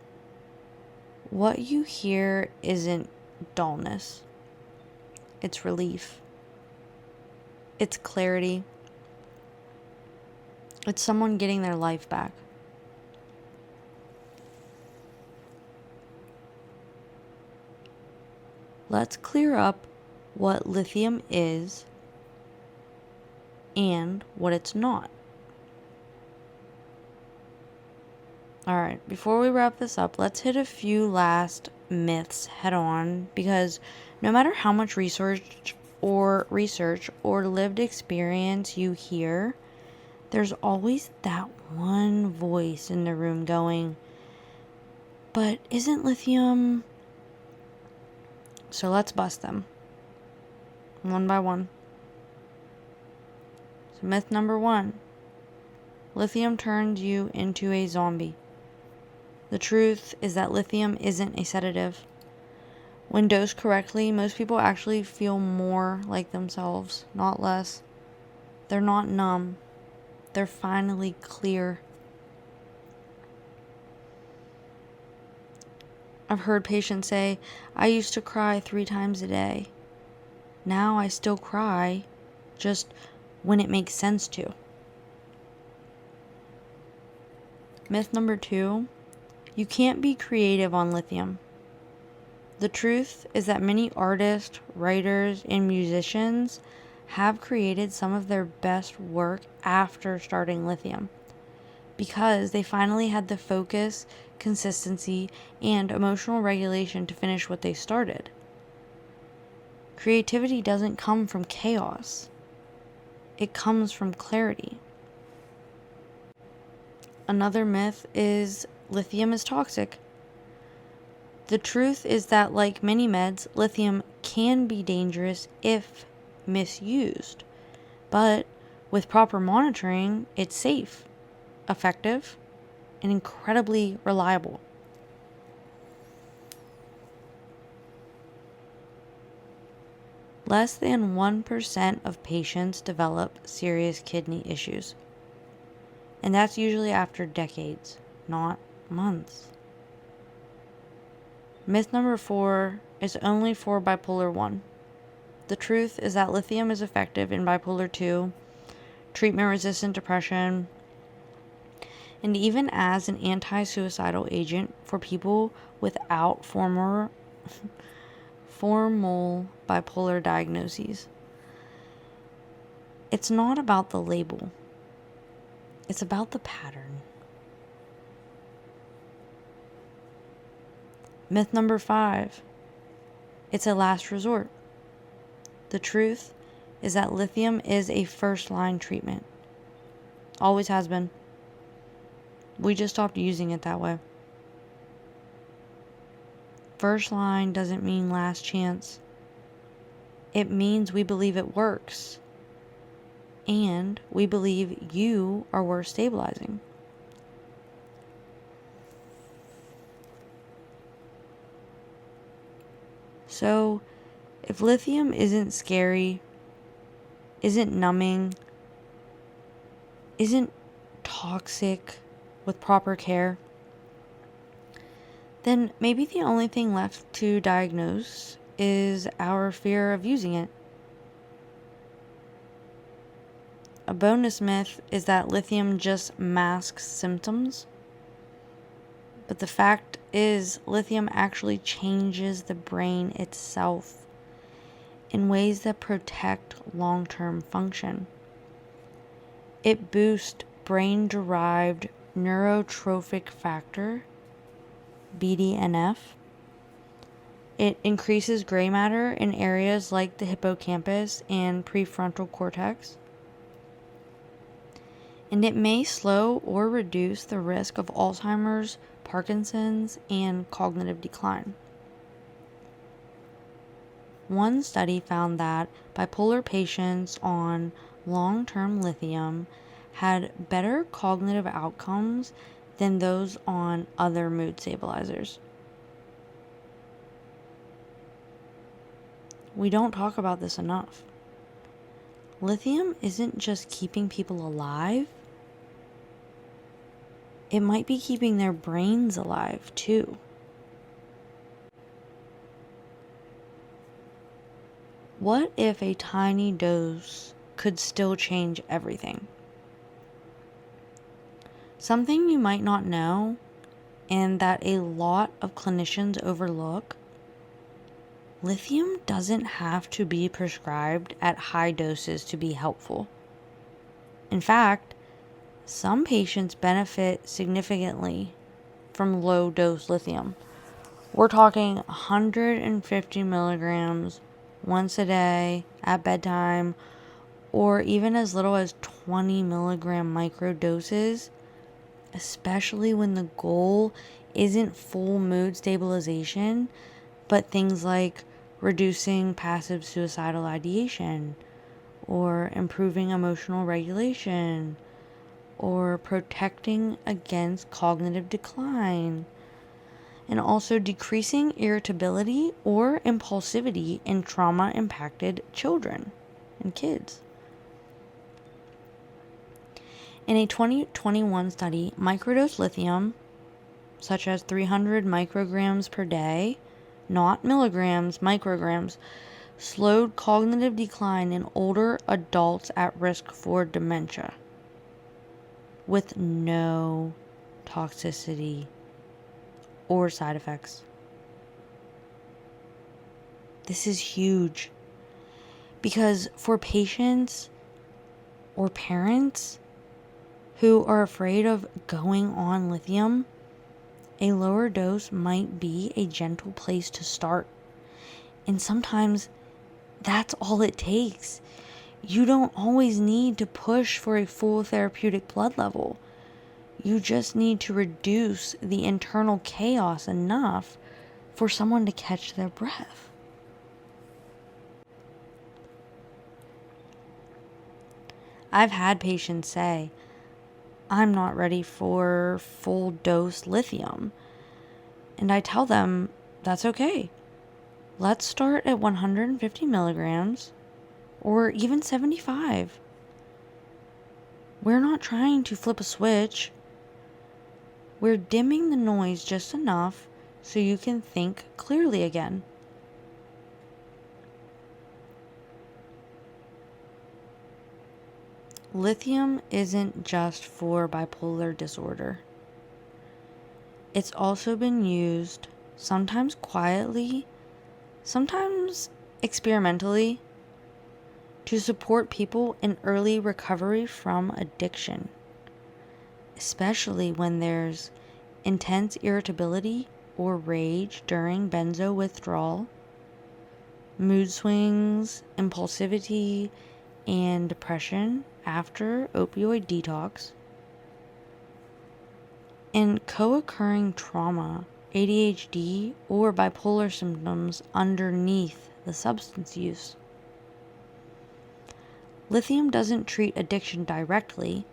A: what you hear isn't dullness. It's relief. It's clarity. It's someone getting their life back. Let's clear up what lithium is and what it's not. Alright, before we wrap this up, let's hit a few last myths head on, because no matter how much research or lived experience you hear, there's always that one voice in the room going, but isn't lithium... So let's bust them. One by one. So myth number 1. Lithium turns you into a zombie. The truth is that lithium isn't a sedative. When dosed correctly, most people actually feel more like themselves, not less. They're not numb. They're finally clear. I've heard patients say, I used to cry 3 times a day. Now I still cry, just when it makes sense to. Myth number 2, you can't be creative on lithium. The truth is that many artists, writers, and musicians have created some of their best work after starting lithium, because they finally had the focus, consistency, and emotional regulation to finish what they started. Creativity doesn't come from chaos. It comes from clarity. Another myth is lithium is toxic. The truth is that, like many meds, lithium can be dangerous if misused, but with proper monitoring, it's safe, effective, and incredibly reliable. Less than 1% of patients develop serious kidney issues, and that's usually after decades, not months. Myth number 4 is only for bipolar 1. The truth is that lithium is effective in bipolar 2, treatment-resistant depression, and even as an anti-suicidal agent for people without formal bipolar diagnoses. It's not about the label. It's about the pattern. Myth number 5. It's a last resort. The truth is that lithium is a first-line treatment. Always has been. We just stopped using it that way. First line doesn't mean last chance. It means we believe it works. And we believe you are worth stabilizing. So, if lithium isn't scary, isn't numbing, isn't toxic with proper care, then maybe the only thing left to diagnose is our fear of using it. A bonus myth is that lithium just masks symptoms. But the fact is, lithium actually changes the brain itself in ways that protect long-term function. It boosts brain-derived neurotrophic factor, BDNF. It increases gray matter in areas like the hippocampus and prefrontal cortex. And it may slow or reduce the risk of Alzheimer's, Parkinson's, and cognitive decline. One study found that bipolar patients on long-term lithium had better cognitive outcomes than those on other mood stabilizers. We don't talk about this enough. Lithium isn't just keeping people alive, it might be keeping their brains alive too. What if a tiny dose could still change everything? Something you might not know, and that a lot of clinicians overlook: lithium doesn't have to be prescribed at high doses to be helpful. In fact, some patients benefit significantly from low-dose lithium. We're talking 150 milligrams once a day at bedtime, or even as little as 20 milligram microdoses, especially when the goal isn't full mood stabilization, but things like reducing passive suicidal ideation, or improving emotional regulation, or protecting against cognitive decline, and also decreasing irritability or impulsivity in trauma-impacted children and kids. In a 2021 study, microdose lithium, such as 300 micrograms per day, not milligrams, micrograms, slowed cognitive decline in older adults at risk for dementia with no toxicity or side effects. This is huge because for patients or parents who are afraid of going on lithium, a lower dose might be a gentle place to start. And sometimes that's all it takes. You don't always need to push for a full therapeutic blood level. You just need to reduce the internal chaos enough for someone to catch their breath. I've had patients say, I'm not ready for full dose lithium. And I tell them, that's okay. Let's start at 150 milligrams or even 75. We're not trying to flip a switch. We're dimming the noise just enough so you can think clearly again. Lithium isn't just for bipolar disorder. It's also been used, sometimes quietly, sometimes experimentally, to support people in early recovery from addiction, especially when there's intense irritability or rage during benzo withdrawal, mood swings, impulsivity, and depression after opioid detox, and co-occurring trauma, ADHD, or bipolar symptoms underneath the substance use. Lithium doesn't treat addiction directly,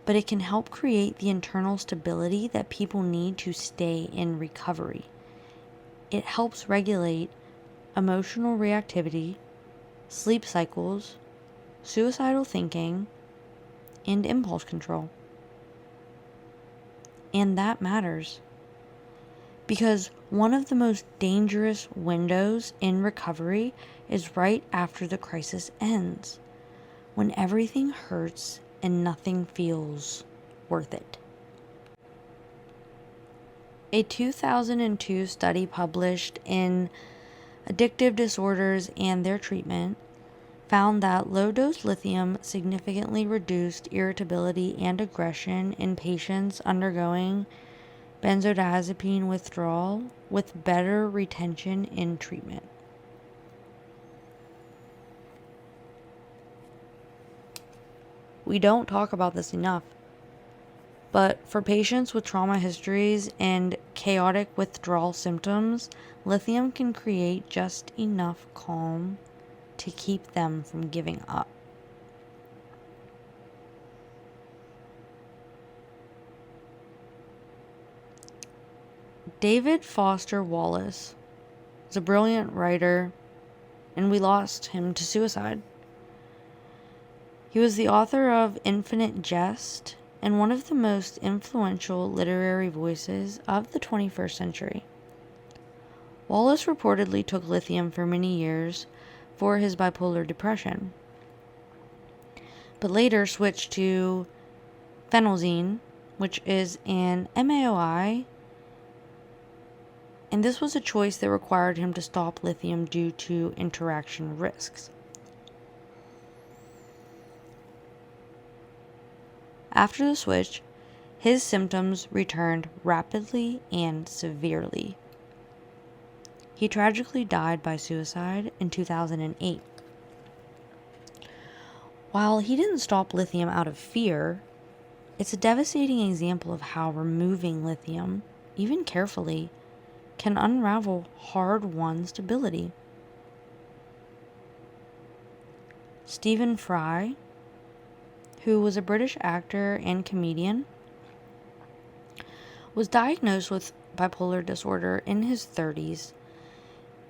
A: but it can help create the internal stability that people need to stay in recovery. It helps regulate emotional reactivity, sleep cycles, suicidal thinking, and impulse control. And that matters, because one of the most dangerous windows in recovery is right after the crisis ends, when everything hurts and nothing feels worth it. A 2002 study published in Addictive Disorders and Their Treatment found that low-dose lithium significantly reduced irritability and aggression in patients undergoing benzodiazepine withdrawal with better retention in treatment. We don't talk about this enough, but for patients with trauma histories and chaotic withdrawal symptoms, lithium can create just enough calm to keep them from giving up. David Foster Wallace is a brilliant writer, and we lost him to suicide. He was the author of Infinite Jest and one of the most influential literary voices of the 21st century. Wallace reportedly took lithium for many years for his bipolar depression, but later switched to phenelzine, which is an MAOI, and this was a choice that required him to stop lithium due to interaction risks. After the switch, his symptoms returned rapidly and severely. He tragically died by suicide in 2008. While he didn't stop lithium out of fear, it's a devastating example of how removing lithium, even carefully, can unravel hard-won stability. Stephen Fry, who was a British actor and comedian, was diagnosed with bipolar disorder in his 30s.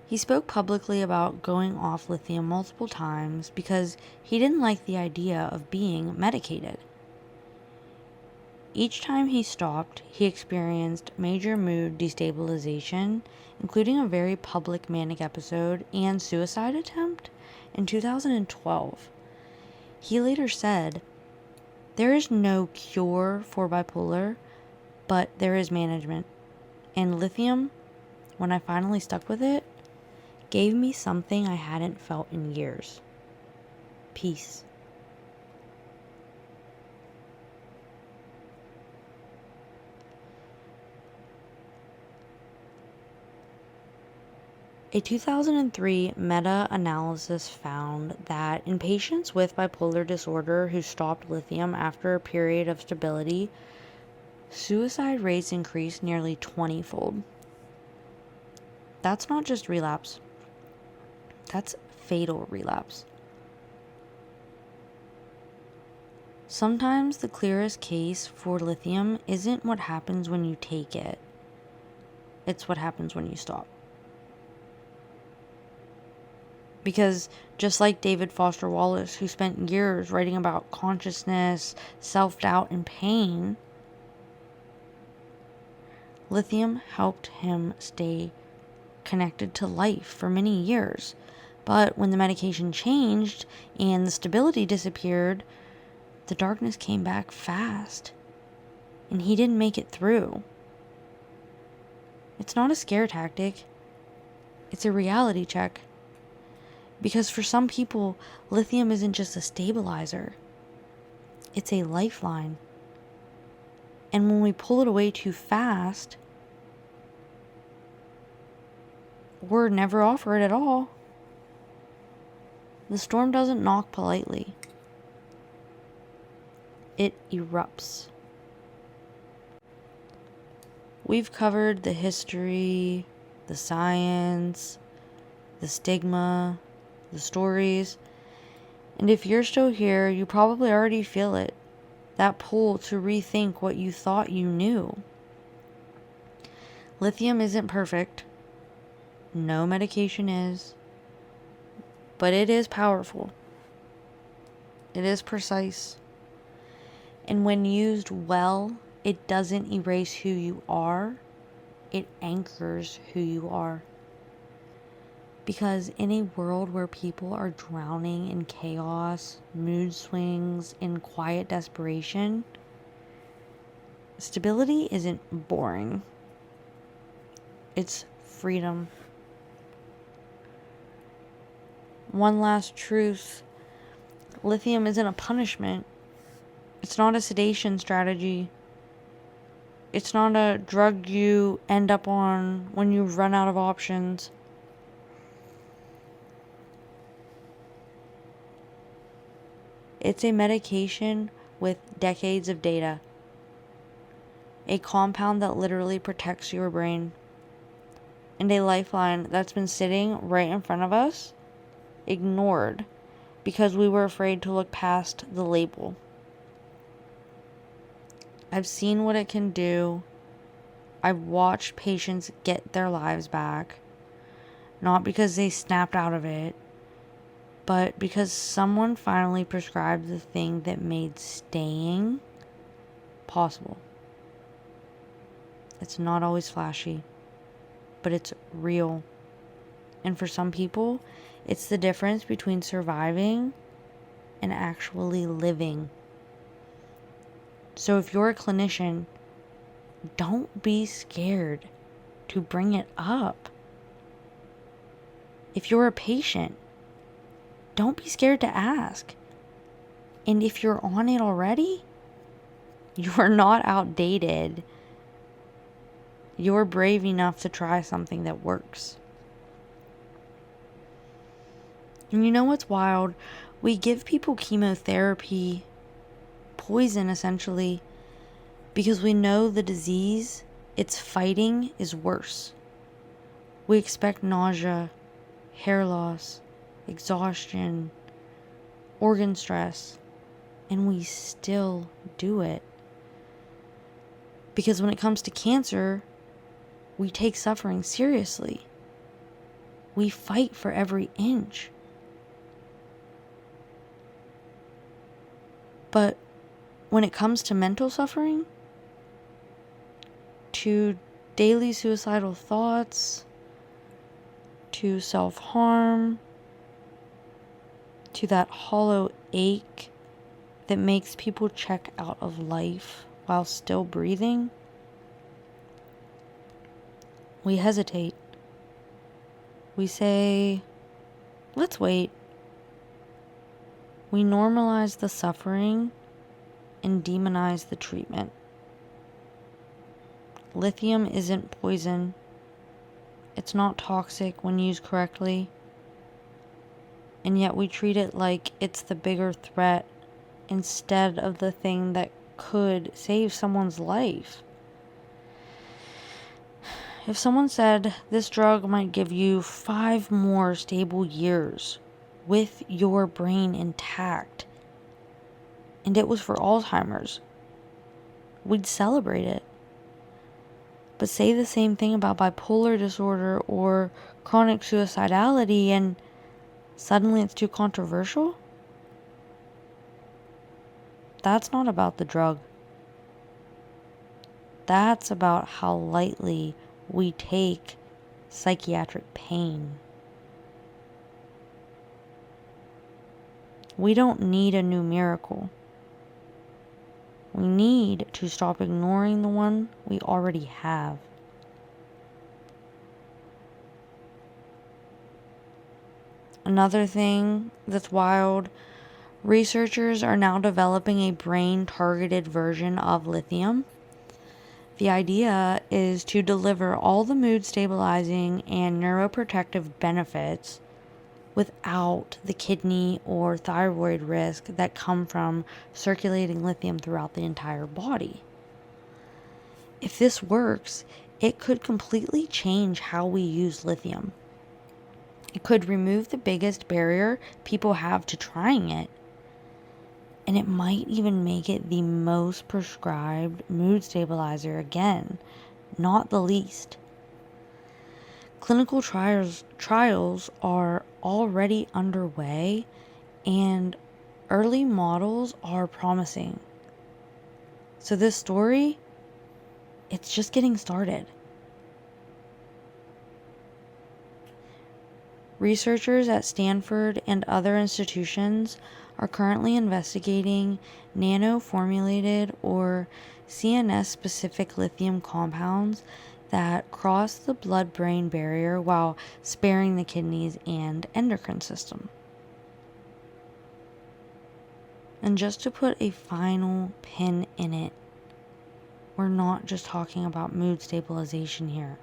A: He spoke publicly about going off lithium multiple times because he didn't like the idea of being medicated. Each time he stopped, he experienced major mood destabilization, including a very public manic episode and suicide attempt in 2012. He later said, "There is no cure for bipolar, but there is management. And lithium, when I finally stuck with it, gave me something I hadn't felt in years. Peace." A 2003 meta-analysis found that in patients with bipolar disorder who stopped lithium after a period of stability, suicide rates increased nearly 20-fold. That's not just relapse. That's fatal relapse. Sometimes the clearest case for lithium isn't what happens when you take it. It's what happens when you stop. Because just like David Foster Wallace, who spent years writing about consciousness, self-doubt, and pain, lithium helped him stay connected to life for many years. But when the medication changed and the stability disappeared, the darkness came back fast, and he didn't make it through. It's not a scare tactic. It's a reality check. Because for some people, lithium isn't just a stabilizer. It's a lifeline. And when we pull it away too fast, or never offer it at all, the storm doesn't knock politely. It erupts. We've covered the history, the science, the stigma, the stories, and if you're still here, you probably already feel it, that pull to rethink what you thought you knew. Lithium isn't perfect. No medication is. But it is powerful. It is precise. And when used well, it doesn't erase who you are. It anchors who you are. Because in a world where people are drowning in chaos, mood swings, and quiet desperation, stability isn't boring. It's freedom. one last truth. Lithium isn't a punishment. It's not a sedation strategy. It's not a drug you end up on when you run out of options. It's a medication with decades of data. A compound that literally protects your brain. And a lifeline that's been sitting right in front of us, ignored, because we were afraid to look past the label. I've seen what it can do. I've watched patients get their lives back, not because they snapped out of it, but because someone finally prescribed the thing that made staying possible. It's not always flashy, but it's real. And for some people, it's the difference between surviving and actually living. So if you're a clinician, don't be scared to bring it up. If you're a patient, don't be scared to ask. And if you're on it already, you're not outdated. You're brave enough to try something that works. And you know what's wild? We give people chemotherapy, poison essentially, because we know the disease it's fighting is worse. We expect nausea, hair loss, exhaustion, organ stress, and we still do it. Because when it comes to cancer, we take suffering seriously. We fight for every inch. But when it comes to mental suffering, to daily suicidal thoughts, to self-harm, to that hollow ache that makes people check out of life while still breathing, we hesitate. We say, let's wait. We normalize the suffering and demonize the treatment. Lithium isn't poison. It's not toxic when used correctly. And yet we treat it like it's the bigger threat instead of the thing that could save someone's life. If someone said this drug might give you 5 more stable years with your brain intact, and it was for Alzheimer's, we'd celebrate it. But say the same thing about bipolar disorder or chronic suicidality, and suddenly it's too controversial? That's not about the drug. That's about how lightly we take psychiatric pain. We don't need a new miracle. We need to stop ignoring the one we already have. Another thing that's wild, researchers are now developing a brain-targeted version of lithium. The idea is to deliver all the mood-stabilizing and neuroprotective benefits without the kidney or thyroid risk that come from circulating lithium throughout the entire body. If this works, it could completely change how we use lithium. It could remove the biggest barrier people have to trying it. And it might even make it the most prescribed mood stabilizer again, not the least. Clinical trials are already underway, and early models are promising. So this story, it's just getting started. Researchers at Stanford and other institutions are currently investigating nano-formulated or CNS-specific lithium compounds that cross the blood-brain barrier while sparing the kidneys and endocrine system. And just to put a final pin in it, we're not just talking about mood stabilization here.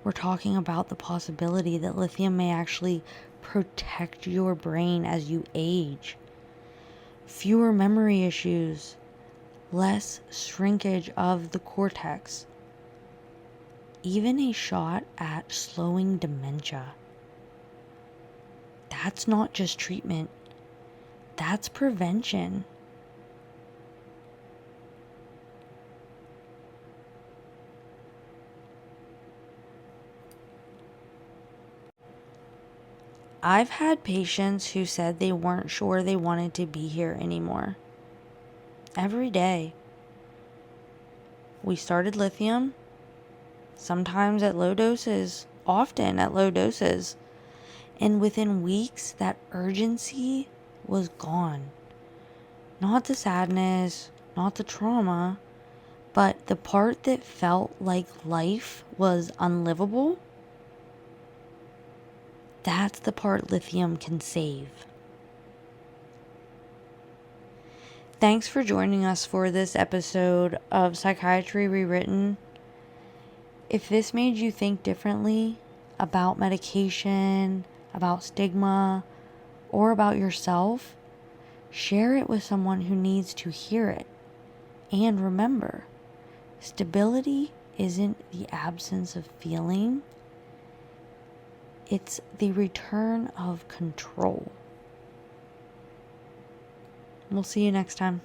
A: We're talking about the possibility that lithium may actually protect your brain as you age. Fewer memory issues, less shrinkage of the cortex, even a shot at slowing dementia. That's not just treatment, that's prevention. I've had patients who said they weren't sure they wanted to be here anymore. Every day. We started lithium, sometimes at low doses, often at low doses. And within weeks, that urgency was gone. Not the sadness, not the trauma, but the part that felt like life was unlivable. That's the part lithium can save. Thanks for joining us for this episode of Psychiatry Rewritten. If this made you think differently about medication, about stigma, or about yourself, share it with someone who needs to hear it. And remember, stability isn't the absence of feeling. It's the return of control. We'll see you next time.